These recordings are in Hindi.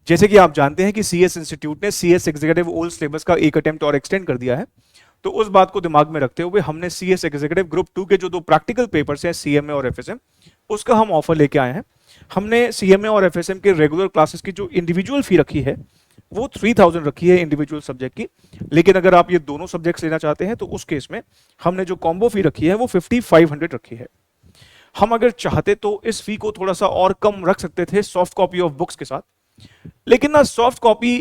जैसे कि आप जानते हैं कि CS इंस्टीट्यूट ने CS एग्जीक्यूटिव ओल्ड सिलेबस का एक अटेम्प्ट और एक्सटेंड कर दिया है, तो उस बात को दिमाग में रखते हुए हमने CS एग्जीक्यूटिव ग्रुप 2 के जो 2 प्रैक्टिकल पेपर्स हैं CMA और FSM, उसका हम ऑफर लेके आए हैं। हमने CMA और FSM के रेगुलर क्लासेस की जो इंडिविजुअल फी रखी है वो 3000 रखी है इंडिविजुअल सब्जेक्ट की, लेकिन अगर आप ये दोनों सब्जेक्ट्स लेना चाहते हैं तो उस केस में हमने जो कॉम्बो फी रखी है वो 5500 रखी है। हम अगर चाहते तो इस फी को थोड़ा सा और कम रख सकते थे सॉफ्ट कॉपी ऑफ बुक्स के साथ, लेकिन ना सॉफ्ट कॉपी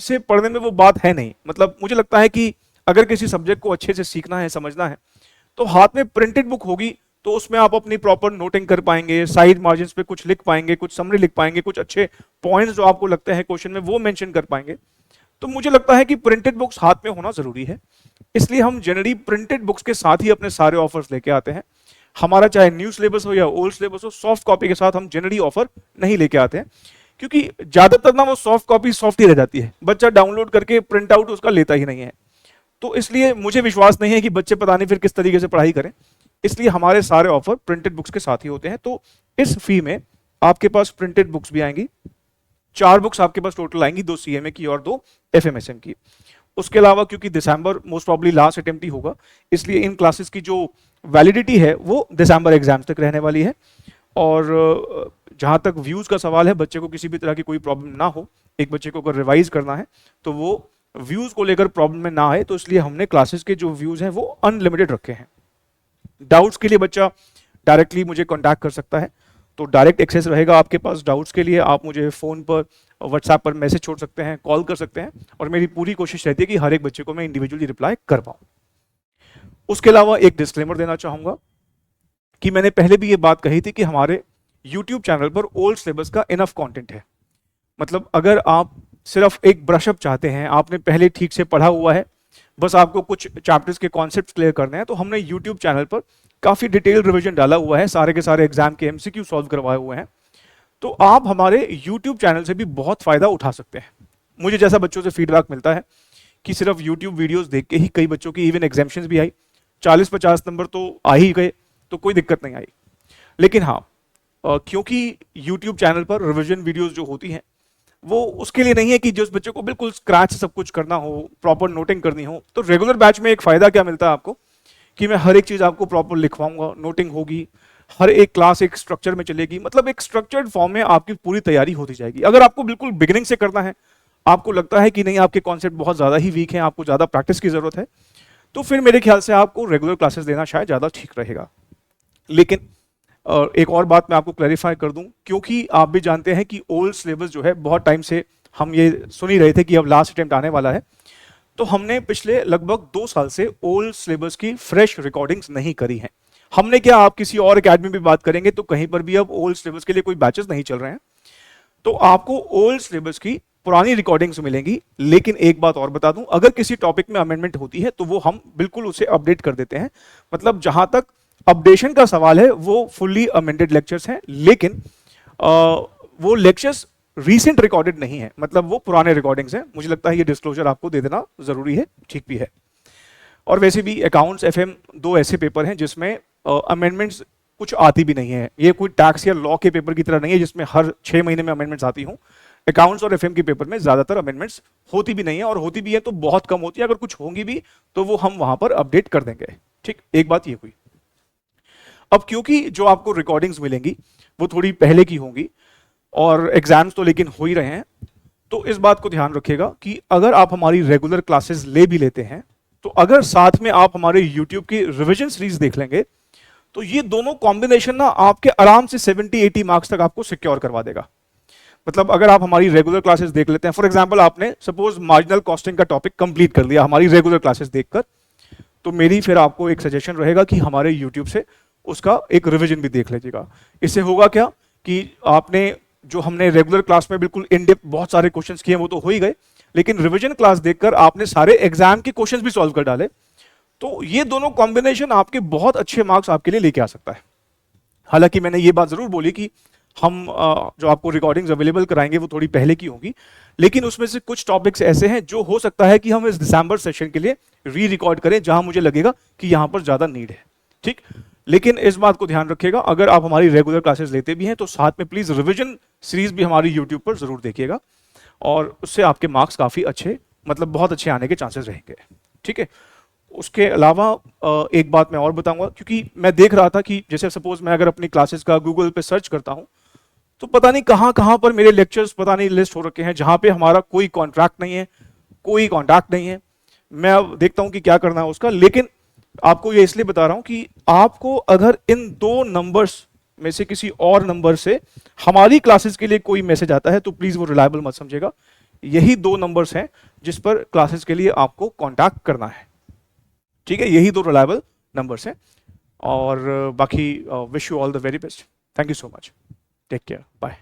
से पढ़ने में वो बात है नहीं। मतलब मुझे लगता है कि अगर किसी सब्जेक्ट को अच्छे से सीखना है, समझना है, तो हाथ में प्रिंटेड बुक होगी तो उसमें आप अपनी प्रॉपर नोटिंग कर पाएंगे, साइड मार्जिन्स पे कुछ लिख पाएंगे, कुछ समरी लिख पाएंगे, कुछ अच्छे पॉइंट्स जो आपको लगते हैं क्वेश्चन में वो मेंशन कर पाएंगे। तो मुझे लगता है कि प्रिंटेड बुक्स हाथ में होना जरूरी है, इसलिए हम जनरली प्रिंटेड बुक्स के साथ ही अपने सारे ऑफर्स लेके आते हैं। हमारा चाहे न्यू सिलेबस हो या ओल्ड सिलेबस हो, सॉफ्ट कॉपी के साथ हम जनरली ऑफर नहीं लेके आते हैं, क्योंकि ज्यादातर ना वो सॉफ्ट कॉपी सॉफ्ट ही रह जाती है, बच्चा डाउनलोड करके प्रिंट आउट उसका लेता ही नहीं है। तो इसलिए मुझे विश्वास नहीं है कि बच्चे पता नहीं फिर किस तरीके से पढ़ाई करें, इसलिए हमारे सारे ऑफर प्रिंटेड बुक्स के साथ ही होते हैं। तो इस फी में आपके पास प्रिंटेड बुक्स भी आएंगी, 4 बुक्स आपके पास टोटल आएंगी, 2 CMA की और 2 FMSM की। उसके अलावा क्योंकि दिसंबर मोस्ट प्रॉब्ली लास्ट अटेम्प्ट ही होगा, इसलिए इन क्लासेस की जो वैलिडिटी है वो दिसंबर एग्जाम्स तक रहने वाली है। और जहां तक व्यूज का सवाल है, बच्चे को किसी भी तरह की कोई प्रॉब्लम ना हो, एक बच्चे को अगर रिवाइज करना है तो वो व्यूज को लेकर प्रॉब्लम में ना आए, तो इसलिए हमने क्लासेस के जो व्यूज हैं वो अनलिमिटेड रखे हैं। डाउट्स के लिए बच्चा डायरेक्टली मुझे कांटेक्ट कर सकता है, तो डायरेक्ट एक्सेस रहेगा आपके पास। डाउट्स के लिए आप मुझे फ़ोन पर, व्हाट्सएप पर मैसेज छोड़ सकते हैं, कॉल कर सकते हैं, और मेरी पूरी कोशिश रहती है कि हर एक बच्चे को मैं इंडिविजुअली रिप्लाई कर पाऊँ। उसके अलावा एक डिस्क्लेमर देना चाहूँगा कि मैंने पहले भी ये बात कही थी कि हमारे यूट्यूब चैनल पर ओल्ड सिलेबस का इनफ कंटेंट है। मतलब अगर आप सिर्फ एक ब्रशअप चाहते हैं, आपने पहले ठीक से पढ़ा हुआ है, बस आपको कुछ चैप्टर्स के कॉन्सेप्ट्स क्लियर करने हैं, तो हमने यूट्यूब चैनल पर काफ़ी डिटेल रिवीजन डाला हुआ है, सारे के सारे एग्जाम के MCQ सॉल्व करवाए हुए हैं। तो आप हमारे यूट्यूब चैनल से भी बहुत फ़ायदा उठा सकते हैं। मुझे जैसा बच्चों से फीडबैक मिलता है कि सिर्फ यूट्यूब वीडियोज़ देख के ही कई बच्चों की इवन एग्जाम्शंस भी आई, 40-50 नंबर तो आ ही गए, तो कोई दिक्कत नहीं आई। लेकिन हाँ, क्योंकि यूट्यूब चैनल पर रिविजन वीडियोज़ जो होती हैं वो उसके लिए नहीं है कि जिस बच्चे को बिल्कुल स्क्रैच सब कुछ करना हो, प्रॉपर नोटिंग करनी हो। तो रेगुलर बैच में एक फ़ायदा क्या मिलता है आपको कि मैं हर एक चीज़ आपको प्रॉपर लिखवाऊंगा, नोटिंग होगी, हर एक क्लास एक स्ट्रक्चर में चलेगी, मतलब एक स्ट्रक्चर्ड फॉर्म में आपकी पूरी तैयारी होती जाएगी। अगर आपको बिल्कुल बिगिनिंग से करना है, आपको लगता है कि नहीं आपके कॉन्सेप्ट बहुत ज़्यादा ही वीक हैं, आपको ज़्यादा प्रैक्टिस की ज़रूरत है, तो फिर मेरे ख्याल से आपको रेगुलर क्लासेस लेना शायद ज़्यादा ठीक रहेगा। लेकिन एक और बात मैं आपको क्लैरिफाई कर दूं, क्योंकि आप भी जानते हैं कि ओल्ड सिलेबस जो है, बहुत टाइम से हम ये सुन ही रहे थे कि अब लास्ट अटेम्प्ट आने वाला है, तो हमने पिछले लगभग 2 साल से ओल्ड सिलेबस की फ्रेश रिकॉर्डिंग्स नहीं करी हैं। हमने क्या, आप किसी और एकेडमी में बात करेंगे तो कहीं पर भी अब ओल्ड सिलेबस के लिए कोई बैचेस नहीं चल रहे हैं, तो आपको ओल्ड सिलेबस की पुरानी रिकॉर्डिंग्स मिलेंगी। लेकिन एक बात और बता दूं, अगर किसी टॉपिक में अमेंडमेंट होती है तो वो हम बिल्कुल उसे अपडेट कर देते हैं। मतलब जहां तक अपडेशन का सवाल है वो फुल्ली अमेंडेड लेक्चर्स हैं, लेकिन वो लेक्चर्स रीसेंट रिकॉर्डेड नहीं है, मतलब वो पुराने रिकॉर्डिंग्स हैं। मुझे लगता है ये डिस्क्लोजर आपको दे देना जरूरी है, ठीक भी है। और वैसे भी अकाउंट्स FM 2 ऐसे पेपर हैं जिसमें अमेंडमेंट्स कुछ आती भी नहीं है। ये कोई टैक्स या लॉ के पेपर की तरह नहीं है जिसमें हर 6 महीने में अमेंडमेंट्स आती हूँ। अकाउंट्स और FM के पेपर में ज्यादातर अमेंडमेंट्स होती भी नहीं है, और होती भी है तो बहुत कम होती है। अगर कुछ होंगी भी तो वो हम वहां पर अपडेट कर देंगे। ठीक, एक बात ये हुई। अब क्योंकि जो आपको रिकॉर्डिंग्स मिलेंगी वो थोड़ी पहले की होंगी और एग्जाम्स तो लेकिन हो ही रहे हैं, तो इस बात को ध्यान रखिएगा कि अगर आप हमारी रेगुलर क्लासेस ले भी लेते हैं, तो अगर साथ में आप हमारे यूट्यूब की रिवीजन सीरीज देख लेंगे, तो ये दोनों कॉम्बिनेशन ना आपके आराम से 70-80 मार्क्स तक आपको सिक्योर करवा देगा। मतलब अगर आप हमारी रेगुलर क्लासेस देख लेते हैं, फॉर एग्जांपल आपने सपोज मार्जिनल कॉस्टिंग का टॉपिक कंप्लीट कर लिया हमारी रेगुलर क्लासेस देखकर, तो मेरी फिर आपको एक सजेशन रहेगा कि हमारे यूट्यूब से उसका एक रिवीजन भी देख लीजिएगा। इससे होगा क्या कि आपने जो हमने रेगुलर क्लास में बिल्कुल इन डेप्थ बहुत सारे क्वेश्चंस किए वो तो हो ही गए, लेकिन रिवीजन क्लास देखकर आपने सारे एग्जाम के क्वेश्चंस भी सॉल्व कर डाले, तो ये दोनों कॉम्बिनेशन आपके बहुत अच्छे मार्क्स आपके लिए लेके आ सकता है। हालांकि मैंने ये बात जरूर बोली कि हम जो आपको रिकॉर्डिंग्स अवेलेबल कराएंगे वो थोड़ी पहले की होंगी, लेकिन उसमें से कुछ टॉपिक्स ऐसे हैं जो हो सकता है कि हम इस दिसंबर सेशन के लिए री रिकॉर्ड करें जहां मुझे लगेगा कि यहां पर ज्यादा नीड है। ठीक, लेकिन इस बात को ध्यान रखिएगा, अगर आप हमारी रेगुलर क्लासेस लेते भी हैं तो साथ में प्लीज रिवीजन सीरीज भी हमारी यूट्यूब पर जरूर देखिएगा। और उससे आपके मार्क्स काफ़ी अच्छे, मतलब बहुत अच्छे आने के चांसेस रहेंगे। ठीक है। उसके अलावा एक बात मैं और बताऊंगा, क्योंकि मैं देख रहा था कि जैसे सपोज मैं अगर अपनी क्लासेस का गूगल पे सर्च करता हूं तो पता नहीं कहां कहां पर मेरे लेक्चर्स पता नहीं लिस्ट हो रखे हैं जहां पे हमारा कोई कॉन्ट्रैक्ट नहीं है, कोई कॉन्टैक्ट नहीं है। मैं अब देखता हूं कि क्या करना है उसका, लेकिन आपको ये इसलिए बता रहा हूं कि आपको अगर इन दो नंबर्स में से किसी और नंबर से हमारी क्लासेस के लिए कोई मैसेज आता है तो प्लीज वो रिलायबल मत समझेगा। यही दो नंबर्स हैं जिस पर क्लासेस के लिए आपको कॉन्टैक्ट करना है। ठीक है, यही दो रिलायबल नंबर्स हैं। और बाकी wish you all the very best. Thank you so much. Take care, bye.